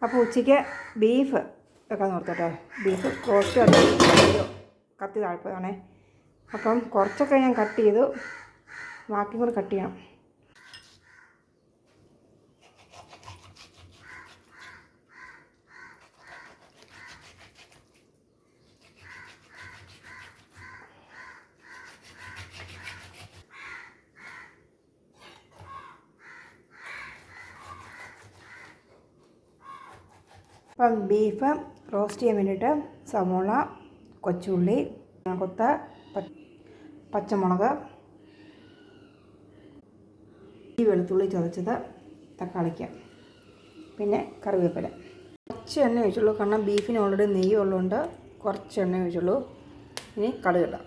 അപ്പോൾ ഉച്ചയ്ക്ക് ബീഫ് വെക്കാൻ ഓർത്തോട്ടോ. ബീഫ് റോസ്റ്റ് കത്തി താഴ്പ്പതാണേ. അപ്പം കുറച്ചൊക്കെ ഞാൻ കട്ട് ചെയ്തു, ബാക്കി കൂടെ കട്ട് ചെയ്യണം. അപ്പം ബീഫ് റോസ്റ്റ് ചെയ്യാൻ വേണ്ടിയിട്ട് സവോള, കൊച്ചുള്ളി, കൊത്ത പച്ചമുളക്, വെളുത്തുള്ളി ചതച്ചത്, തക്കാളിക്ക, പിന്നെ കറിവേപ്പില. കുറച്ച് എണ്ണ ഒഴിച്ചുള്ളൂ, കാരണം ബീഫിന് ഓൾറെഡി നെയ്യ് ഉള്ളതുകൊണ്ട് കുറച്ച് എണ്ണ ഒഴിച്ചുള്ളൂ. ഇനി കടുക് ഇടാം.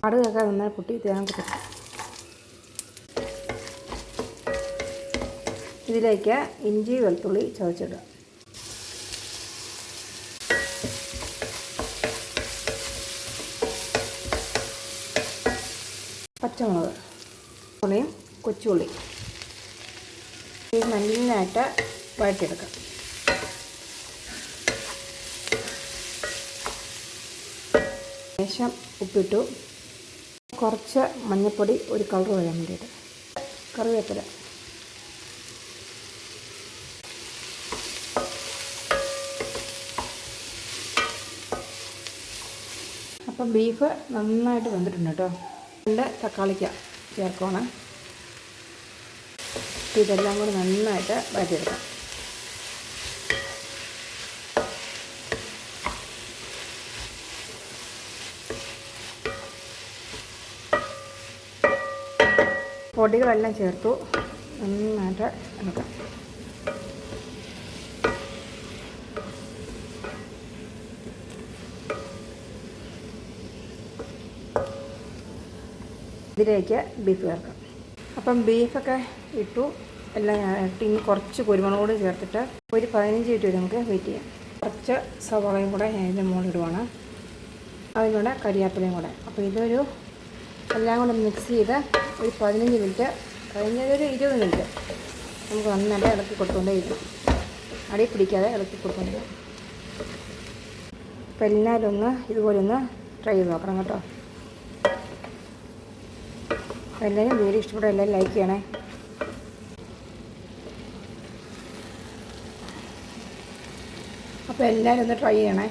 കടുകൊക്കെ നന്നായി പൊട്ടി തേങ്ങ കിട്ടും. ഇതിലേക്ക് ഇഞ്ചി വെളുത്തുള്ളി ചതച്ചിടുക. പച്ചമുളക്, ഉള്ളിയും കൊച്ചുള്ളി ഇത് നന്നായിട്ട് വഴറ്റിയെടുക്കാം. ശേഷം ഉപ്പിട്ടു, കുറച്ച് മഞ്ഞൾപ്പൊടി, ഒരു കളർ വരാൻ വേണ്ടിയിട്ട്, കറിവേപ്പില. അപ്പം ബീഫ് നന്നായിട്ട് വെന്തിട്ടുണ്ട് കേട്ടോ. രണ്ട് തക്കാളിക്ക ചേർക്കണം. ഇതെല്ലാം കൂടി നന്നായിട്ട് വഴറ്റിയെടുക്കാം. പൊടികളെല്ലാം ചേർത്തു നന്നായിട്ട് എടുക്കാം. ഇതിലേക്ക് ബീഫ് ചേർക്കാം. അപ്പം ബീഫൊക്കെ ഇട്ടു, എല്ലാം ഇട്ട് ഇനി കുറച്ച് കുരുമുളക് കൂടി ചേർത്തിട്ട് ഒരു 15 മിനിറ്റ് വരെ നമുക്ക് വെയിറ്റ് ചെയ്യാം. കുറച്ച് സവാളയും കൂടെ ഞാൻ ഇതിൻ്റെ മുകളിലിടുവാണ്, അതിലൂടെ കരിയാപ്പിലയും കൂടെ. അപ്പോൾ ഇതൊരു എല്ലാം കൂടെ മിക്സ് ചെയ്ത് ഒരു 15 മിനിറ്റ് കഴിഞ്ഞൊരു 20 മിനിറ്റ് നമുക്ക് നന്നായിട്ട് ഇളക്കി കൊടുത്തുകൊണ്ടേ ഇരിക്കും. അടി പിടിക്കാതെ ഇളക്കി കൊടുത്തുകൊണ്ട്. അപ്പോൾ എല്ലാവരും ഒന്ന് ഇതുപോലെ ഒന്ന് ട്രൈ ചെയ്ത് നോക്കണം കേട്ടോ. എല്ലാവരും വീഡിയോ ഇഷ്ടപ്പെട്ട എല്ലാവരും ലൈക്ക് ചെയ്യണേ. അപ്പോൾ എല്ലാവരും ഒന്ന് ട്രൈ ചെയ്യണേ.